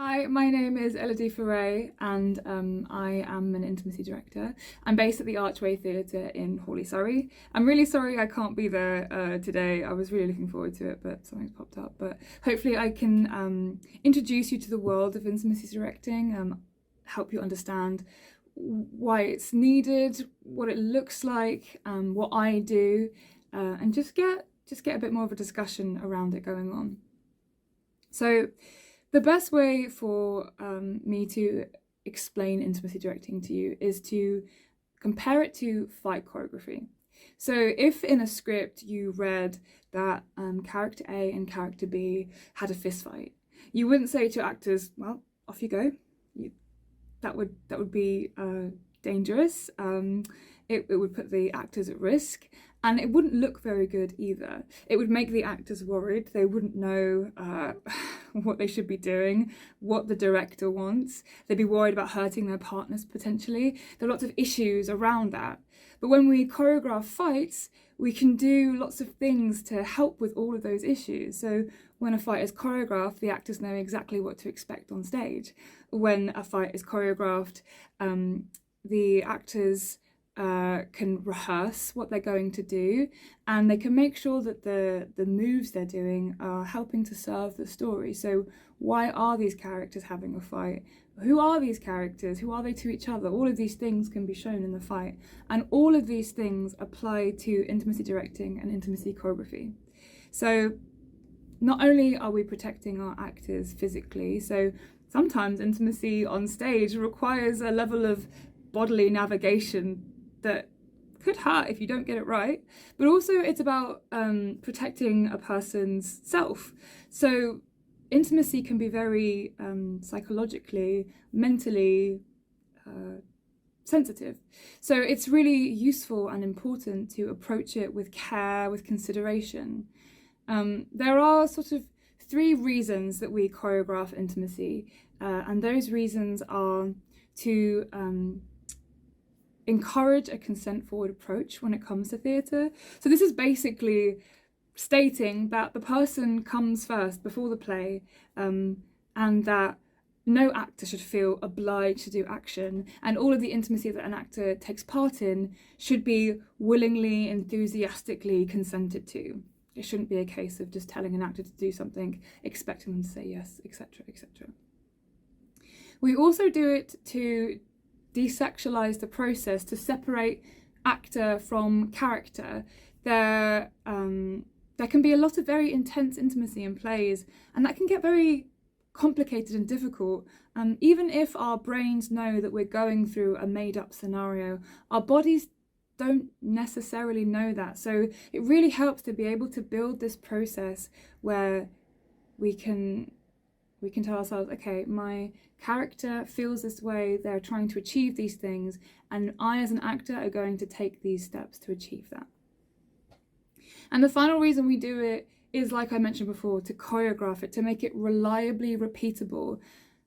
Hi, my name is Elodie Foray and I am an intimacy director. I'm based at the Archway Theatre in Hawley, Surrey. I'm really sorry I can't be there today. I was really looking forward to it, but something's popped up. But hopefully I can introduce you to the world of intimacy directing, help you understand why it's needed, what it looks like, what I do, and just get a bit more of a discussion around it going on. So the best way for me to explain intimacy directing to you is to compare it to fight choreography. So if in a script you read that character A and character B had a fist fight, you wouldn't say to actors, well, off you go. That would be dangerous. It would put the actors at risk, and it wouldn't look very good either. It would make the actors worried. They wouldn't know what they should be doing, what the director wants. They'd be worried about hurting their partners potentially. There are lots of issues around that. But when we choreograph fights, we can do lots of things to help with all of those issues. So when a fight is choreographed, the actors know exactly what to expect on stage. When a fight is choreographed, the actors can rehearse what they're going to do, and they can make sure that the moves they're doing are helping to serve the story. So why are these characters having a fight? Who are these characters? Who are they to each other? All of these things can be shown in the fight, and all of these things apply to intimacy directing and intimacy choreography. So not only are we protecting our actors physically, so sometimes intimacy on stage requires a level of bodily navigation that could hurt if you don't get it right, but also it's about protecting a person's self. So intimacy can be very psychologically, mentally sensitive. So it's really useful and important to approach it with care, with consideration. There are sort of 3 reasons that we choreograph intimacy, and those reasons are to encourage a consent-forward approach when it comes to theatre. So this is basically stating that the person comes first before the play, and that no actor should feel obliged to do action, and all of the intimacy that an actor takes part in should be willingly, enthusiastically consented to. It shouldn't be a case of just telling an actor to do something, expecting them to say yes, etc., etc. We also do it to desexualize the process, to separate actor from character. There can be a lot of very intense intimacy in plays, and that can get very complicated and difficult. Even if our brains know that we're going through a made-up scenario, our bodies don't necessarily know that. So it really helps to be able to build this process where we can tell ourselves, okay, my character feels this way, they're trying to achieve these things, and I as an actor are going to take these steps to achieve that. And the final reason we do it is, like I mentioned before, to choreograph it, to make it reliably repeatable,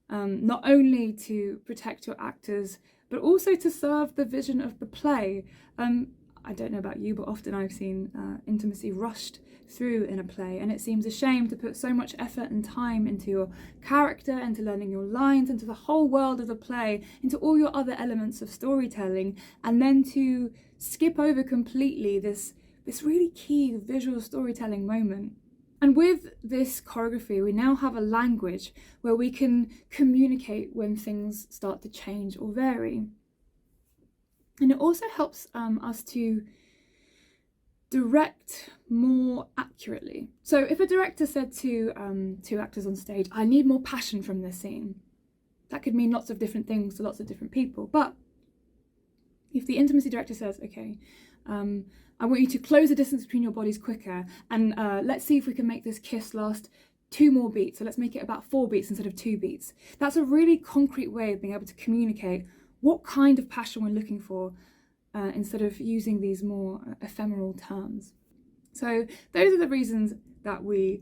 not only to protect your actors, but also to serve the vision of the play. I don't know about you, but often I've seen intimacy rushed through in a play, and it seems a shame to put so much effort and time into your character, into learning your lines, into the whole world of the play, into all your other elements of storytelling, and then to skip over completely this really key visual storytelling moment. And with this choreography, we now have a language where we can communicate when things start to change or vary. And it also helps us to direct more accurately. So if a director said to 2 actors on stage, I need more passion from this scene, that could mean lots of different things to lots of different people. But if the intimacy director says, okay, I want you to close the distance between your bodies quicker, and let's see if we can make this kiss last 2 more beats. So let's make it about 4 beats instead of 2 beats. That's a really concrete way of being able to communicate what kind of passion we're looking for, instead of using these more ephemeral terms. So those are the reasons that we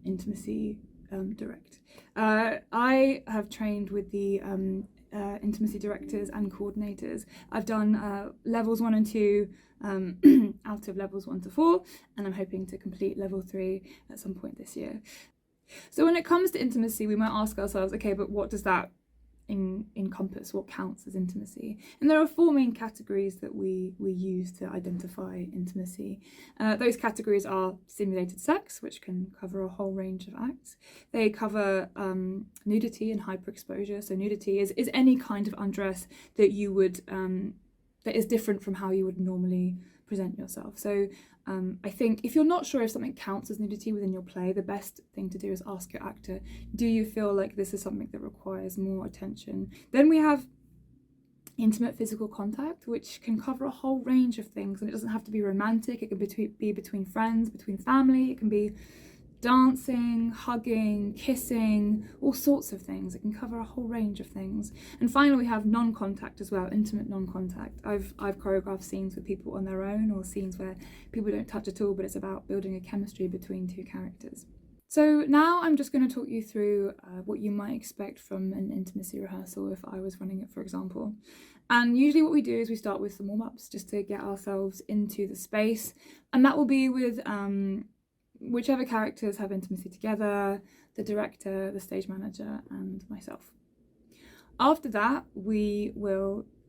intimacy direct. I have trained with the intimacy directors and coordinators. I've done levels 1 and 2 out of levels 1 to 4, and I'm hoping to complete level 3 at some point this year. So when it comes to intimacy, we might ask ourselves, okay, but what does that encompass? What counts as intimacy? And there are four main categories that we use to identify intimacy. Those categories are simulated sex, which can cover a whole range of acts. They cover nudity and hyperexposure. So nudity is any kind of undress that you would that is different from how you would normally present yourself. So I think if you're not sure if something counts as nudity within your play, the best thing to do is ask your actor, do you feel like this is something that requires more attention? Then we have intimate physical contact, which can cover a whole range of things, and it doesn't have to be romantic. It can be between friends, between family. It can be dancing, hugging, kissing, all sorts of things. It can cover a whole range of things. And finally, we have non-contact as well, intimate non-contact. I've choreographed scenes with people on their own, or scenes where people don't touch at all, but it's about building a chemistry between two characters. So now I'm just going to talk you through what you might expect from an intimacy rehearsal if I was running it, for example. And usually what we do is we start with some warm-ups just to get ourselves into the space, and that will be with whichever characters have intimacy together, the director, the stage manager, and myself. After that,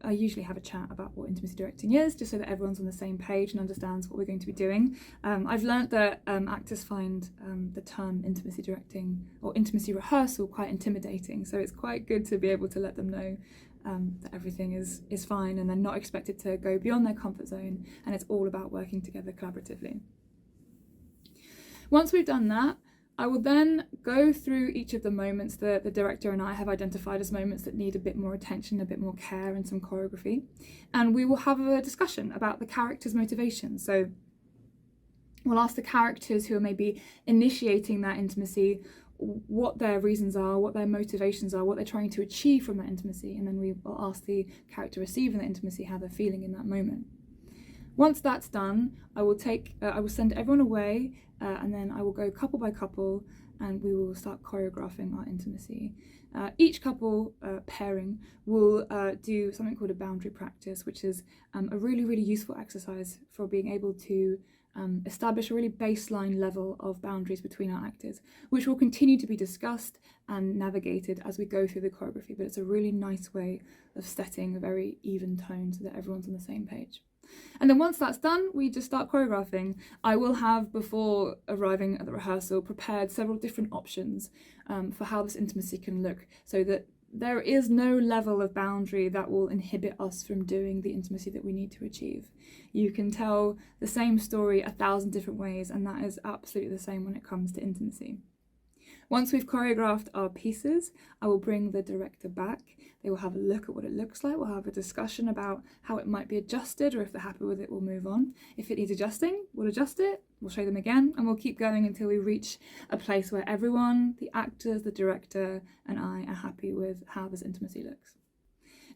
I usually have a chat about what intimacy directing is, just so that everyone's on the same page and understands what we're going to be doing. I've learnt that actors find the term intimacy directing or intimacy rehearsal quite intimidating, so it's quite good to be able to let them know that everything is fine and they're not expected to go beyond their comfort zone, and it's all about working together collaboratively. Once we've done that, I will then go through each of the moments that the director and I have identified as moments that need a bit more attention, a bit more care, and some choreography. And we will have a discussion about the characters' motivations. So we'll ask the characters who are maybe initiating that intimacy what their reasons are, what their motivations are, what they're trying to achieve from that intimacy. And then we will ask the character receiving that intimacy how they're feeling in that moment. Once that's done, I will send everyone away, and then I will go couple by couple, and we will start choreographing our intimacy. Each couple pairing will do something called a boundary practice, which is a really, really useful exercise for being able to establish a really baseline level of boundaries between our actors, which will continue to be discussed and navigated as we go through the choreography. But it's a really nice way of setting a very even tone so that everyone's on the same page. And then once that's done, we just start choreographing. I will have, before arriving at the rehearsal, prepared several different options for how this intimacy can look, so that there is no level of boundary that will inhibit us from doing the intimacy that we need to achieve. You can tell the same story 1,000 different ways, and that is absolutely the same when it comes to intimacy. Once we've choreographed our pieces, I will bring the director back. They will have a look at what it looks like. We'll have a discussion about how it might be adjusted, or if they're happy with it, we'll move on. If it needs adjusting, we'll adjust it, we'll show them again, and we'll keep going until we reach a place where everyone, the actors, the director, and I are happy with how this intimacy looks.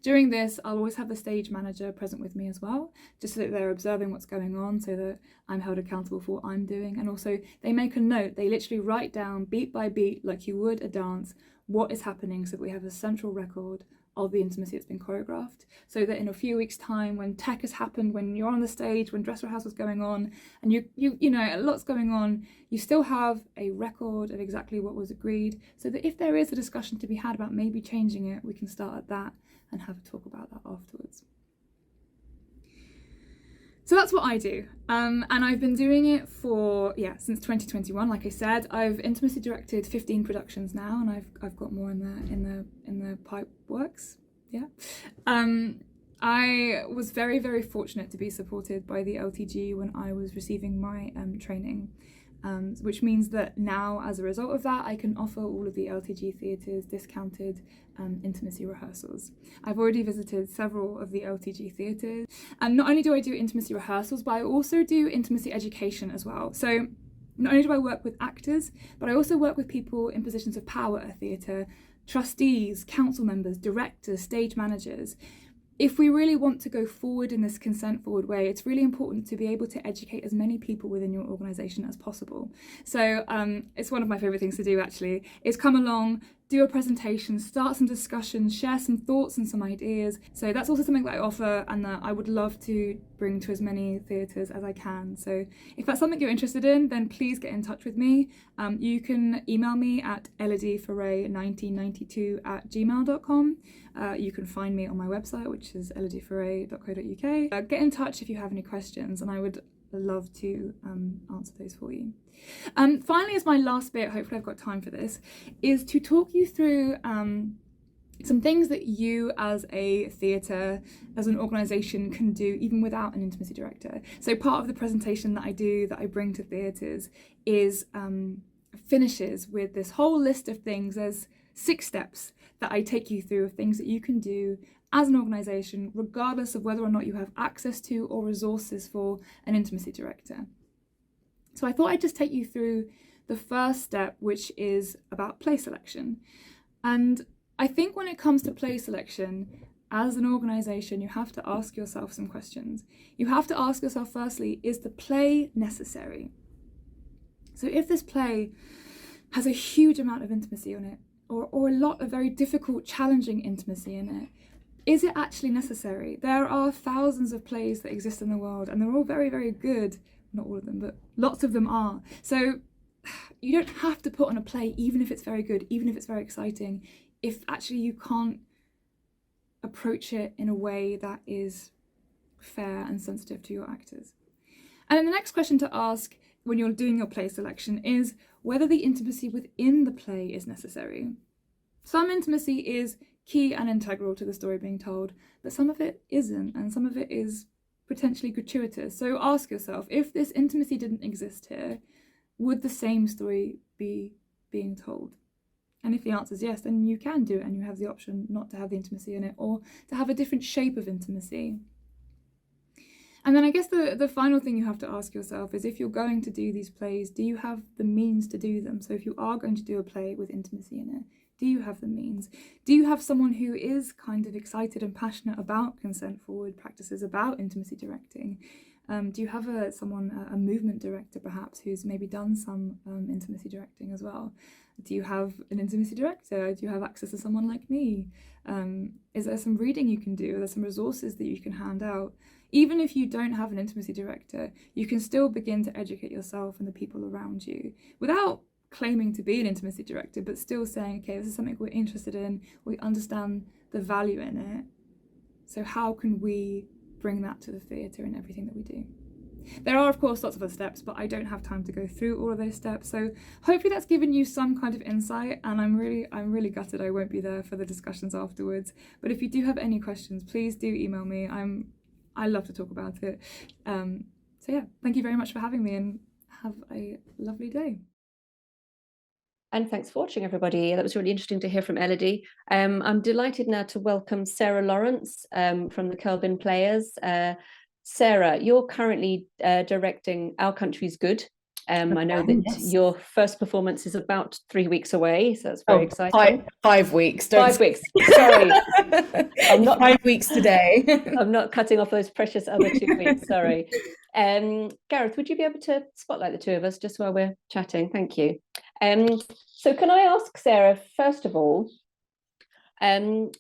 During this, I'll always have the stage manager present with me as well, just so that they're observing what's going on, so that I'm held accountable for what I'm doing. And also, they make a note. They literally write down beat by beat, like you would a dance, what is happening, so that we have a central record of the intimacy that's been choreographed, so that in a few weeks' time, when tech has happened, when you're on the stage, when dress rehearsal is going on, and you know, a lot's going on, you still have a record of exactly what was agreed, so that if there is a discussion to be had about maybe changing it, we can start at that and have a talk about that afterwards. So that's what I do, and I've been doing it for since 2021. Like I said, I've intimacy directed 15 productions now, and I've got more in the pipe works. I was very, very fortunate to be supported by the LTG when I was receiving my training, which means that now, as a result of that, I can offer all of the LTG theatres discounted intimacy rehearsals. I've already visited several of the LTG theatres, and not only do I do intimacy rehearsals, but I also do intimacy education as well. So not only do I work with actors, but I also work with people in positions of power at theatre, trustees, council members, directors, stage managers. If we really want to go forward in this consent forward way, it's really important to be able to educate as many people within your organisation as possible. So it's one of my favourite things to do, actually, is come along, do a presentation, start some discussions, share some thoughts and some ideas. So that's also something that I offer and that I would love to bring to as many theatres as I can. So if that's something you're interested in, then please get in touch with me. You can email me at elodieforay1992@gmail.com. You can find me on my website, which is elodieforay.co.uk. Get in touch if you have any questions, and I would love to answer those for you. Finally, as my last bit, hopefully I've got time for this, is to talk you through some things that you as a theatre, as an organisation can do even without an intimacy director. So part of the presentation that I do, that I bring to theatres, is finishes with this whole list of things. There's 6 steps that I take you through of things that you can do as an organisation, regardless of whether or not you have access to or resources for an intimacy director. So I thought I'd just take you through the first step, which is about play selection. And I think when it comes to play selection, as an organisation, you have to ask yourself some questions. You have to ask yourself, firstly, is the play necessary? So if this play has a huge amount of intimacy on it, or a lot of very difficult, challenging intimacy in it, is it actually necessary? There are thousands of plays that exist in the world, and they're all very, very good. Not all of them, but lots of them are. So you don't have to put on a play, even if it's very good, even if it's very exciting, if actually you can't approach it in a way that is fair and sensitive to your actors. And then the next question to ask when you're doing your play selection is whether the intimacy within the play is necessary. Some intimacy is key and integral to the story being told, but some of it isn't, and some of it is potentially gratuitous. So ask yourself, if this intimacy didn't exist here, would the same story be being told? And if the answer is yes, then you can do it, and you have the option not to have the intimacy in it, or to have a different shape of intimacy. And then I guess the final thing you have to ask yourself is, if you're going to do these plays, do you have the means to do them? So if you are going to do a play with intimacy in it, do you have the means? Do you have someone who is kind of excited and passionate about consent-forward practices, about intimacy directing? Do you have a movement director perhaps, who's maybe done some intimacy directing as well? Do you have an intimacy director? Do you have access to someone like me? Is there some reading you can do? Are there some resources that you can hand out? Even if you don't have an intimacy director, you can still begin to educate yourself and the people around you without claiming to be an intimacy director, but still saying, okay, this is something we're interested in, we understand the value in it, so how can we bring that to the theatre in everything that we do? There are, of course, lots of other steps, but I don't have time to go through all of those steps, so hopefully that's given you some kind of insight, and I'm really gutted I won't be there for the discussions afterwards. But if you do have any questions, please do email me. I love to talk about it. So yeah, thank you very much for having me, and have a lovely day. And thanks for watching, everybody. That was really interesting to hear from Elodie. I'm delighted now to welcome Sarah Lawrence from the Kelvin Players. Sarah, you're currently directing Our Country's Good. I know that your first performance is about 3 weeks away, so that's very exciting. 5 weeks. 5 weeks. Sorry, I'm not 5 weeks today. I'm not cutting off those precious other 2 weeks. Sorry. Gareth, would you be able to spotlight the two of us just while we're chatting? Thank you. So can I ask Sarah, first of all, when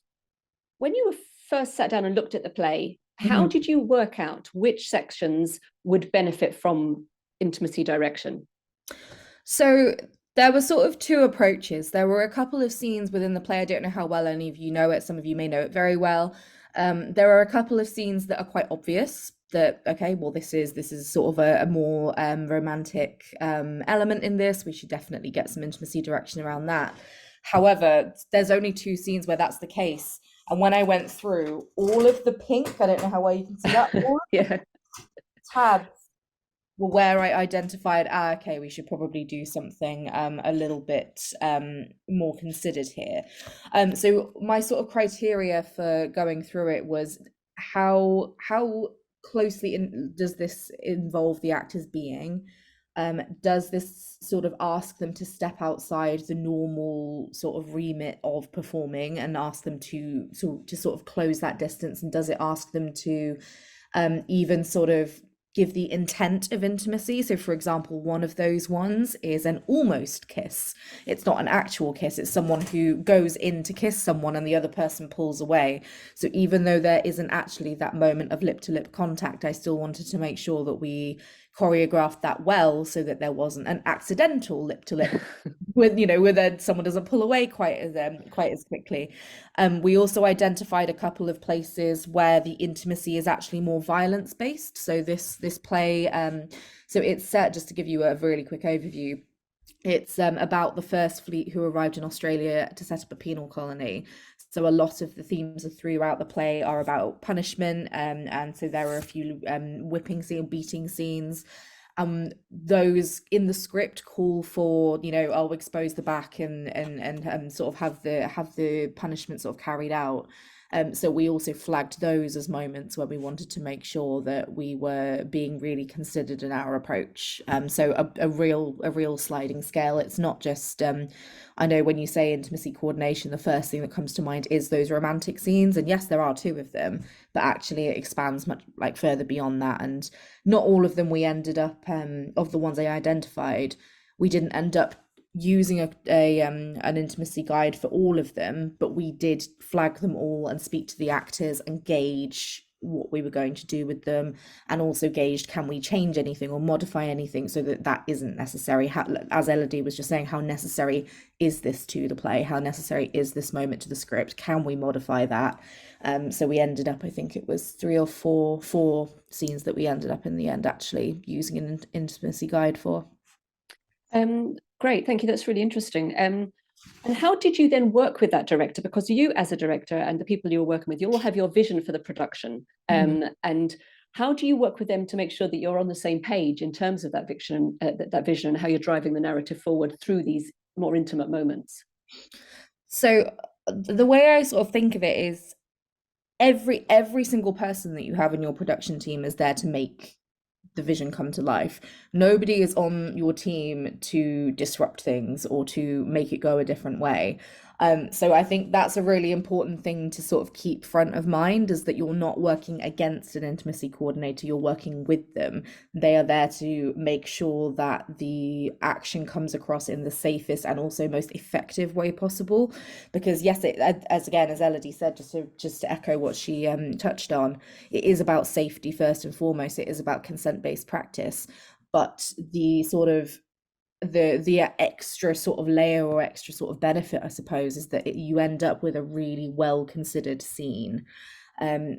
you first sat down and looked at the play, how did you work out which sections would benefit from intimacy direction? So there were sort of 2 approaches. There were a couple of scenes within the play. I don't know how well any of you know it. Some of you may know it very well. There are a couple of scenes that are quite obvious, that, okay, well, this is sort of a more romantic element in this. We should definitely get some intimacy direction around that. However, there's only 2 scenes where that's the case. And when I went through all of the pink, I don't know how well you can see that, Yeah, tabs were where I identified, okay, we should probably do something a little bit more considered here. So my sort of criteria for going through it was how closely does this involve the actor's being? Does this sort of ask them to step outside the normal sort of remit of performing and ask them to sort of close that distance? And does it ask them to even sort of give the intent of intimacy. So for example, one of those ones is an almost kiss. It's not an actual kiss, it's someone who goes in to kiss someone and the other person pulls away. So even though there isn't actually that moment of lip to lip contact, I still wanted to make sure that we choreographed that well, so that there wasn't an accidental lip to lip with, you know, where someone doesn't pull away quite as quickly. We also identified a couple of places where the intimacy is actually more violence based. So this play, so it's set, just to give you a really quick overview, it's about the First Fleet who arrived in Australia to set up a penal colony. So a lot of the themes throughout the play are about punishment, and so there are a few whipping scene, beating scenes. Those in the script call for, you know, I'll expose the back and sort of have the punishment sort of carried out. So we also flagged those as moments where we wanted to make sure that we were being really considered in our approach. So a real sliding scale. It's not just I know when you say intimacy coordination, the first thing that comes to mind is those romantic scenes, and yes, there are 2 of them, but actually it expands much like further beyond that. And not all of them we ended up of the ones I identified, we didn't end up using an intimacy guide for all of them, but we did flag them all and speak to the actors and gauge what we were going to do with them, and also gauged, can we change anything or modify anything so that that isn't necessary. As Elodie was just saying, how necessary is this to the play, how necessary is this moment to the script, can we modify that? So we ended up, I think it was 3 or 4 scenes that we ended up in the end actually using an intimacy guide for. Great, thank you. That's really interesting. And how did you then work with that director? Because you, as a director, and the people you're working with, you all have your vision for the production. And how do you work with them to make sure that you're on the same page in terms of that vision, and how you're driving the narrative forward through these more intimate moments? So the way I sort of think of it is every single person that you have in your production team is there to make the vision come to life. Nobody is on your team to disrupt things or to make it go a different way. So I think that's a really important thing to sort of keep front of mind, is that you're not working against an intimacy coordinator, you're working with them. They are there to make sure that the action comes across in the safest and also most effective way possible. Because yes, as Elodie said, just to echo what she touched on, it is about safety first and foremost. It is about consent-based practice, but the sort of the extra sort of layer or extra sort of benefit, I suppose, is that you end up with a really well considered scene.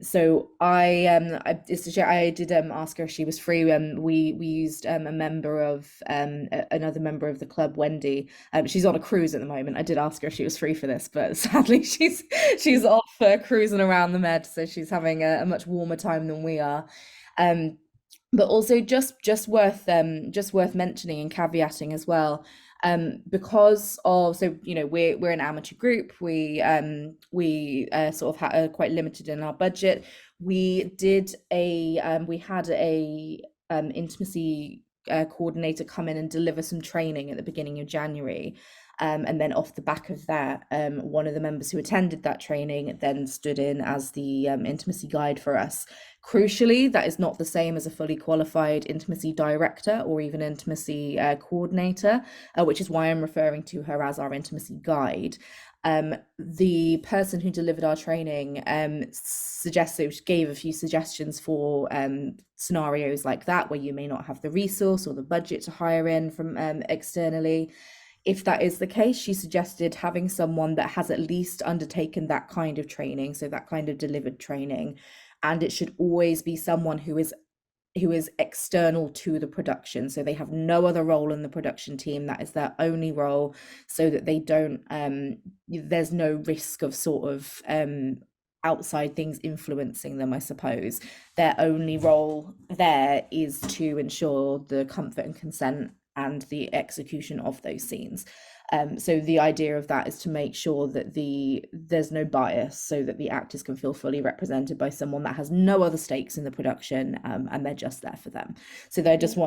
So I did ask her if she was free. We used a member of another member of the club, Wendy. She's on a cruise at the moment. I did ask her if she was free for this, but sadly she's off cruising around the Med, so she's having a much warmer time than we are. But also just worth mentioning and caveating as well, because of, so you know, we're an amateur group, we sort of quite limited in our budget. We had a intimacy coordinator come in and deliver some training at the beginning of January. And then off the back of that, one of the members who attended that training then stood in as the intimacy guide for us. Crucially, that is not the same as a fully qualified intimacy director or even intimacy coordinator, which is why I'm referring to her as our intimacy guide. The person who delivered our training gave a few suggestions for scenarios like that, where you may not have the resource or the budget to hire in from externally. If that is the case, she suggested having someone that has at least undertaken that kind of training, so that kind of delivered training, and it should always be someone who is external to the production, so they have no other role in the production team. That is their only role, so that they don't there's no risk of sort of outside things influencing them, I suppose. Their only role there is to ensure the comfort and consent and the execution of those scenes. So the idea of that is to make sure that there's no bias, so that the actors can feel fully represented by someone that has no other stakes in the production, and they're just there for them. So they just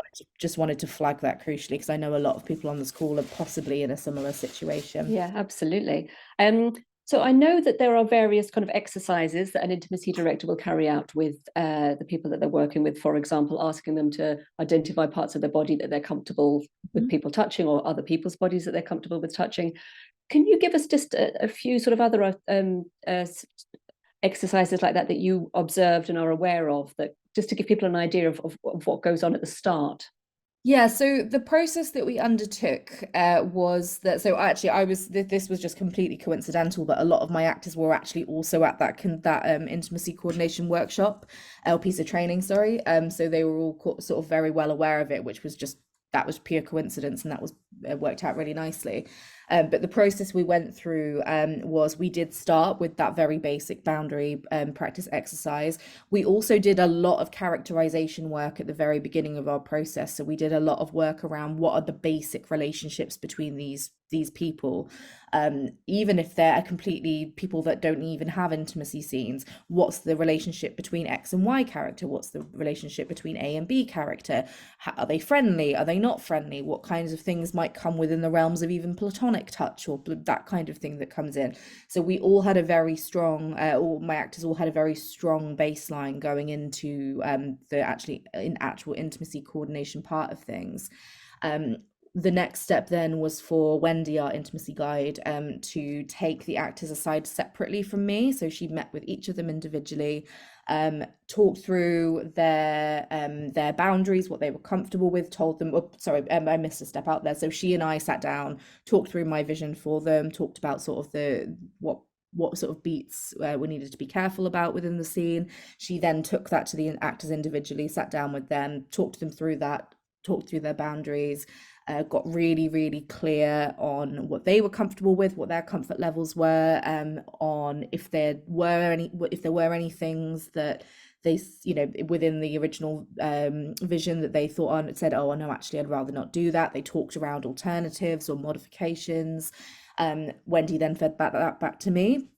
wanted to flag that crucially, because I know a lot of people on this call are possibly in a similar situation. Yeah, absolutely. So I know that there are various kind of exercises that an intimacy director will carry out with the people that they're working with, for example, asking them to identify parts of their body that they're comfortable with people touching, or other people's bodies that they're comfortable with touching. Can you give us just a few sort of other exercises like that you observed and are aware of, that just to give people an idea of what goes on at the start? Yeah, so the process that we undertook was that, so actually this was just completely coincidental, but a lot of my actors were actually also at that intimacy coordination workshop, piece of training, sorry. So they were all sort of very well aware of it, which was just, that was pure coincidence, and that was worked out really nicely. But the process we went through was, we did start with that very basic boundary practice exercise. We also did a lot of characterization work at the very beginning of our process. So we did a lot of work around what are the basic relationships between these people, even if they're completely people that don't even have intimacy scenes. What's the relationship between X and Y character? What's the relationship between A and B character? Are they friendly? Are they not friendly? What kinds of things might come within the realms of even platonic touch, or that kind of thing that comes in? So we all had a very strong, all my actors all had a very strong baseline going into the actual intimacy coordination part of things. The next step then was for Wendy, our intimacy guide, to take the actors aside separately from me. So she met with each of them individually, talked through their boundaries, what they were comfortable with, told them, I missed a step out there. So she and I sat down, talked through my vision for them, talked about sort of what sort of beats we needed to be careful about within the scene. She then took that to the actors individually, sat down with them, talked them through that, talked through their boundaries, got really, really clear on what they were comfortable with, what their comfort levels were, on if there were any things that they, within the original vision that they thought on, said, oh no, actually I'd rather not do that. They talked around alternatives or modifications. Wendy then fed that back to me.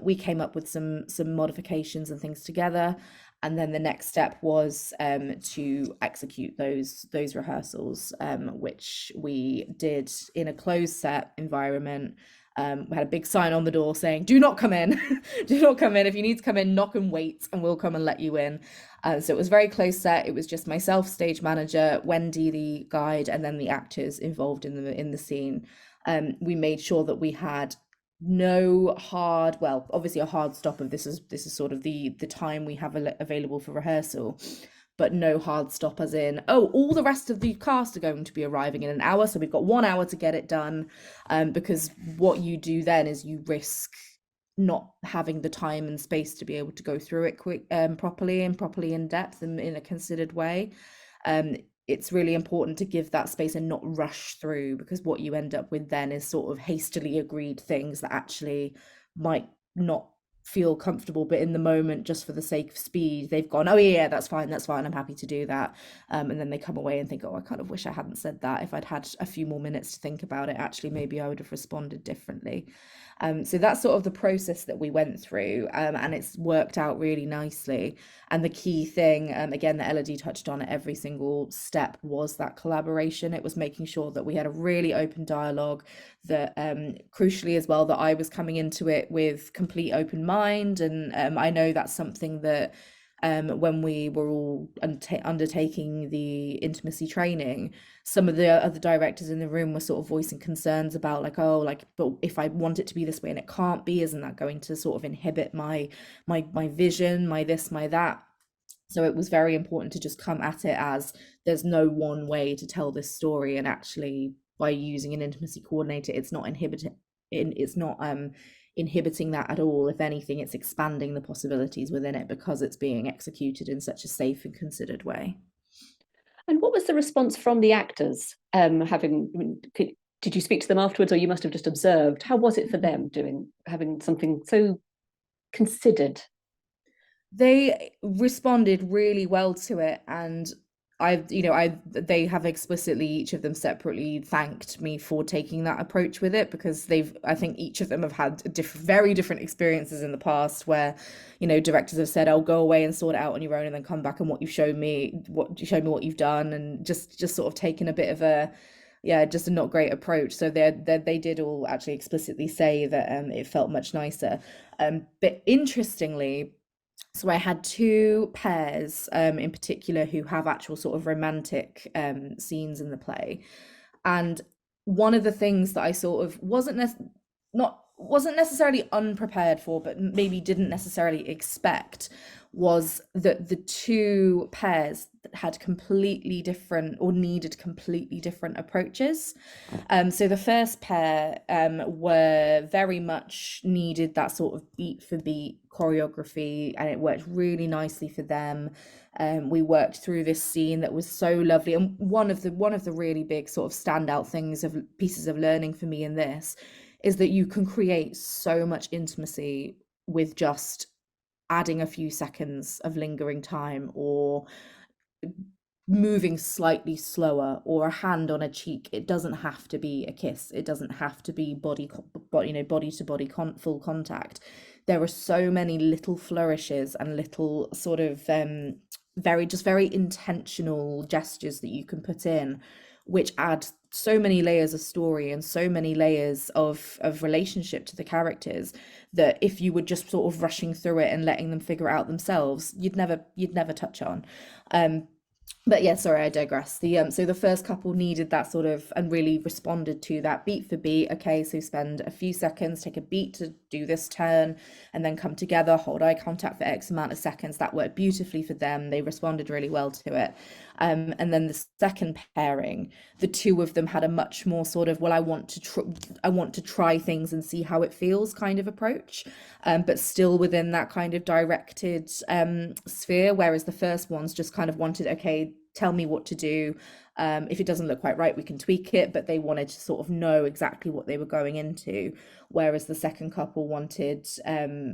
We came up with some modifications and things together. And then the next step was to execute those rehearsals, which we did in a closed set environment. We had a big sign on the door saying, do not come in, do not come in. If you need to come in, knock and wait, and we'll come and let you in. So it was very close set. It was just myself, stage manager, Wendy, the guide, and then the actors involved in the scene. We made sure that we had no hard, well, obviously a hard stop of this is sort of the time we have available for rehearsal, but no hard stop as in, oh, all the rest of the cast are going to be arriving in an hour, so we've got 1 hour to get it done, because what you do then is you risk not having the time and space to be able to go through it properly in depth and in a considered way. It's really important to give that space and not rush through, because what you end up with then is sort of hastily agreed things that actually might not feel comfortable, but in the moment, just for the sake of speed, they've gone, oh yeah, that's fine, I'm happy to do that, and then they come away and think, oh, I kind of wish I hadn't said that. If I'd had a few more minutes to think about it, actually maybe I would have responded differently. So that's sort of the process that we went through, and it's worked out really nicely. And the key thing, again, that Elodie touched on at every single step, was that collaboration. It was making sure that we had a really open dialogue, that crucially as well, that I was coming into it with complete open mind. And I know that's something that when we were all undertaking the intimacy training, some of the other directors in the room were sort of voicing concerns about but if I want it to be this way and it can't be, isn't that going to sort of inhibit my vision, my this, my that? So it was very important to just come at it as, there's no one way to tell this story, and actually by using an intimacy coordinator, it's not inhibiting that at all. If anything, it's expanding the possibilities within it, because it's being executed in such a safe and considered way. And what was the response from the actors? Did you speak to them afterwards, or you must have just observed? How was it for them having something so considered? They responded really well to it, and they have explicitly, each of them separately, thanked me for taking that approach with it, because I think each of them have had very different experiences in the past where, directors have said, "Oh, go away and sort it out on your own, and then come back and show me what you've done," and just sort of taken a bit of a yeah, just a not great approach. So they did all actually explicitly say that it felt much nicer. But interestingly, so I had two pairs in particular who have actual sort of romantic scenes in the play, and one of the things that I sort of wasn't necessarily unprepared for, but maybe didn't necessarily expect, was that the two pairs had completely different or needed completely different approaches. So the first pair were very much needed that sort of beat for beat choreography, and it worked really nicely for them. We worked through this scene that was so lovely, and one of the really big sort of standout things of pieces of learning for me in this is that you can create so much intimacy with just adding a few seconds of lingering time, or moving slightly slower, or a hand on a cheek. It doesn't have to be a kiss. It doesn't have to be body to body full contact. There are so many little flourishes and little sort of very intentional gestures that you can put in, which add so many layers of story and so many layers of relationship to the characters, that if you were just sort of rushing through it and letting them figure it out themselves, you'd never touch on. But yeah, sorry, I digress. So the first couple needed that sort of, and really responded to that beat for beat. Okay, so spend a few seconds, take a beat to do this turn, and then come together, hold eye contact for X amount of seconds. That worked beautifully for them. They responded really well to it. And then the second pairing, the two of them had a much more sort of, well, I want to try things and see how it feels kind of approach, but still within that kind of directed sphere. Whereas the first ones just kind of wanted, okay, tell me what to do. If it doesn't look quite right, we can tweak it, but they wanted to sort of know exactly what they were going into. Whereas the second couple wanted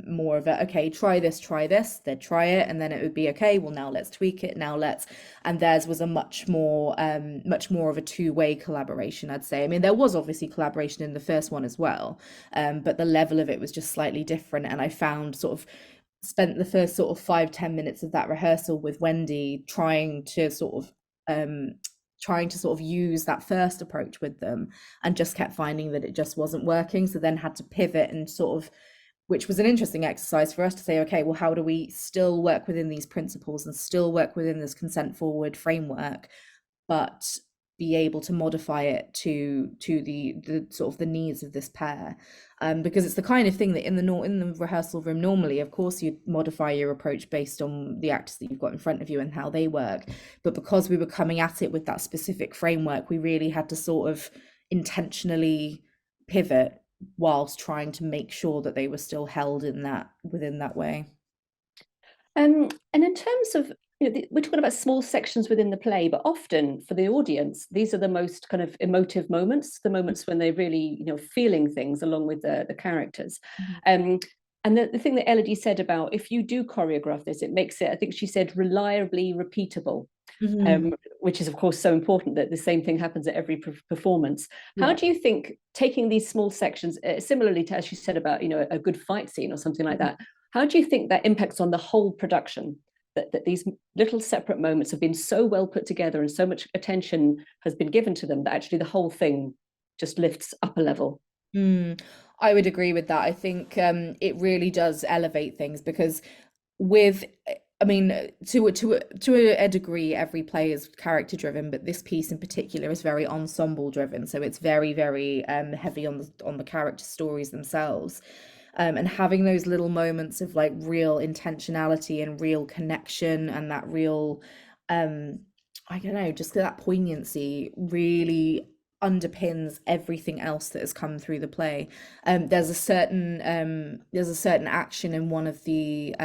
more of a, okay, try this, they'd try it, and then it would be, okay, well, now let's tweak it, and theirs was a much more of a two-way collaboration, I'd say. I mean, there was obviously collaboration in the first one as well, but the level of it was just slightly different. And I found spent the first sort of 5-10 minutes of that rehearsal with Wendy trying to sort of use that first approach with them, and just kept finding that it just wasn't working. So then had to pivot, and sort of, which was an interesting exercise for us to say, okay, well, how do we still work within these principles and still work within this consent forward framework, but be able to modify it to the sort of the needs of this pair, because it's the kind of thing that in the rehearsal room normally, of course, you'd modify your approach based on the actors that you've got in front of you and how they work. But because we were coming at it with that specific framework, we really had to sort of intentionally pivot whilst trying to make sure that they were still held within that way. And in terms of, we're talking about small sections within the play, but often for the audience, these are the most kind of emotive moments, the moments when they're really, feeling things along with the characters. And the thing that Elodie said about, if you do choreograph this, it makes it, I think she said, reliably repeatable, which is, of course, so important that the same thing happens at every performance. How do you think taking these small sections, similarly to, as she said about, a good fight scene or something like that, how do you think that impacts on the whole production? That these little separate moments have been so well put together and so much attention has been given to them that actually the whole thing just lifts up a level. I would agree with that. I think it really does elevate things, because to a degree, every play is character driven, but this piece in particular is very ensemble driven. So it's very, very heavy on the character stories themselves. And having those little moments of like real intentionality and real connection, and that real, I don't know, just that poignancy really underpins everything else that has come through the play. There's a certain action in one of the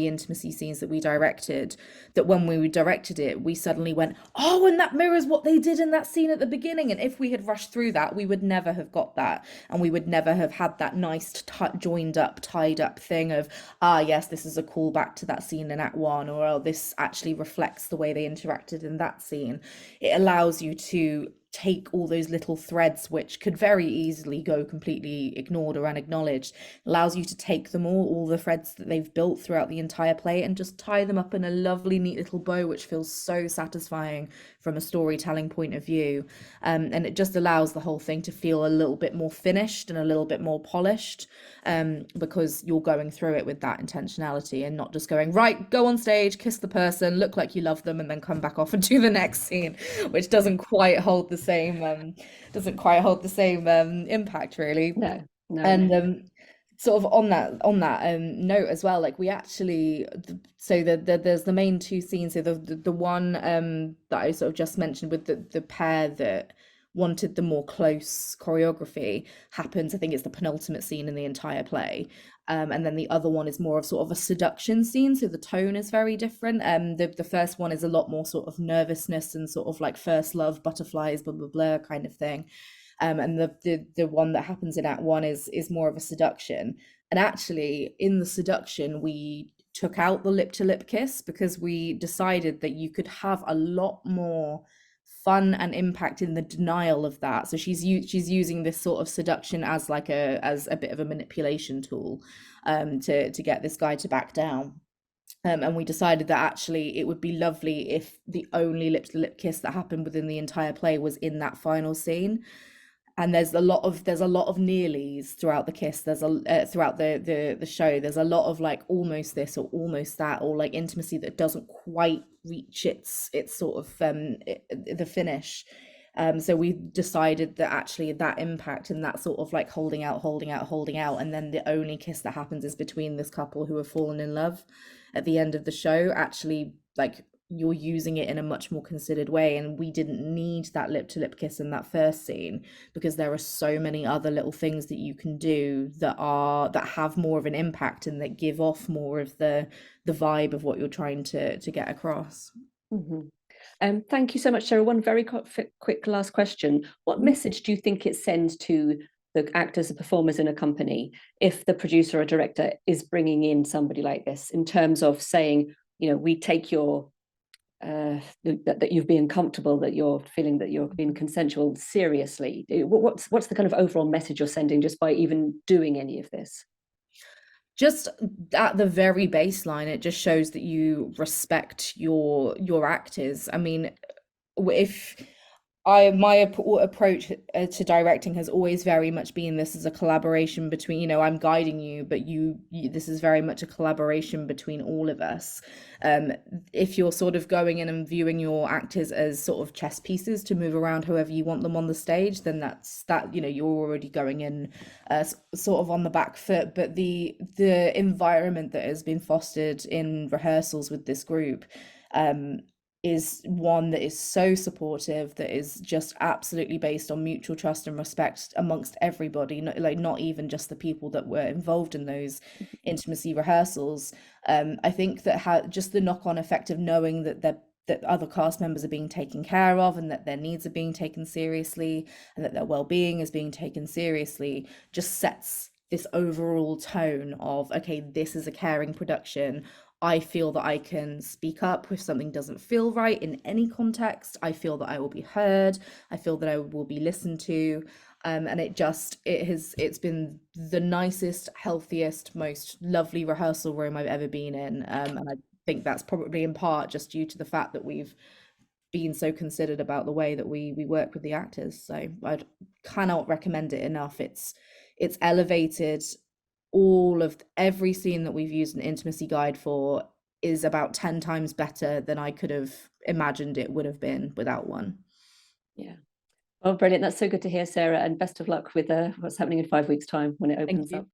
intimacy scenes that we directed, that when we directed it, we suddenly went, oh, and that mirrors what they did in that scene at the beginning. And if we had rushed through that, we would never have got that, and we would never have had that nice joined up, tied up thing of, yes, this is a callback to that scene in Act 1, or this actually reflects the way they interacted in that scene. It allows you to take all those little threads which could very easily go completely ignored or unacknowledged, allows you to take them all the threads that they've built throughout the entire play, and just tie them up in a lovely neat little bow, which feels so satisfying from a storytelling point of view. And it just allows the whole thing to feel a little bit more finished and a little bit more polished, because you're going through it with that intentionality and not just going, right, go on stage, kiss the person, look like you love them, and then come back off and do the next scene, which doesn't quite hold the same impact, really. No. And sort of on that note as well, like we actually, so there's the main two scenes. So the one that I sort of just mentioned with the pair that wanted the more close choreography happens, I think it's the penultimate scene in the entire play. And then the other one is more of sort of a seduction scene, so the tone is very different. The first one is a lot more sort of nervousness and sort of like first love, butterflies, blah blah blah kind of thing. And the one that happens in Act 1 is more of a seduction. And actually, in the seduction, we took out the lip-to-lip kiss because we decided that you could have a lot more fun and impact in the denial of that. So she's using this sort of seduction as like as a bit of a manipulation tool, to get this guy to back down. And we decided that actually it would be lovely if the only lip-to-lip kiss that happened within the entire play was in that final scene. And there's a lot of nearlies throughout the kiss. There's throughout the show. There's a lot of like almost this or almost that, or like intimacy that doesn't quite reach its sort of the finish. So we decided that actually that impact and that sort of like holding out, and then the only kiss that happens is between this couple who have fallen in love at the end of the show. Actually, like, you're using it in a much more considered way, and we didn't need that lip-to-lip kiss in that first scene because there are so many other little things that you can do that have more of an impact and that give off more of the vibe of what you're trying to get across. Mm-hmm. Thank you so much, Sarah. One very quick last question. What message do you think it sends to the actors and performers in a company if the producer or director is bringing in somebody like this, in terms of saying, you know, we take your that you've been comfortable, that you're feeling that you're being consensual seriously? What's the kind of overall message you're sending just by even doing any of this? Just at the very baseline, it just shows that you respect your actors. I mean, if my approach to directing has always very much been, this is a collaboration between, you know, I'm guiding you, but you this is very much a collaboration between all of us. If you're sort of going in and viewing your actors as sort of chess pieces to move around however you want them on the stage, then that you know, you're already going in sort of on the back foot. But the environment that has been fostered in rehearsals with this group is one that is so supportive, that is just absolutely based on mutual trust and respect amongst everybody, not even just the people that were involved in those intimacy rehearsals. I think that just the knock-on effect of knowing that other cast members are being taken care of, and that their needs are being taken seriously, and that their well-being is being taken seriously, just sets this overall tone of, okay, this is a caring production. I feel that I can speak up if something doesn't feel right in any context. I feel that I will be heard. I feel that I will be listened to. And it's been the nicest, healthiest, most lovely rehearsal room I've ever been in. And I think that's probably in part just due to the fact that we've been so considered about the way that we work with the actors. So I cannot recommend it enough. It's elevated. Every scene that we've used an intimacy guide for is about 10 times better than I could have imagined it would have been without one. Yeah. Oh, brilliant. That's so good to hear, Sarah, and best of luck with what's happening in 5 weeks' time when it opens up.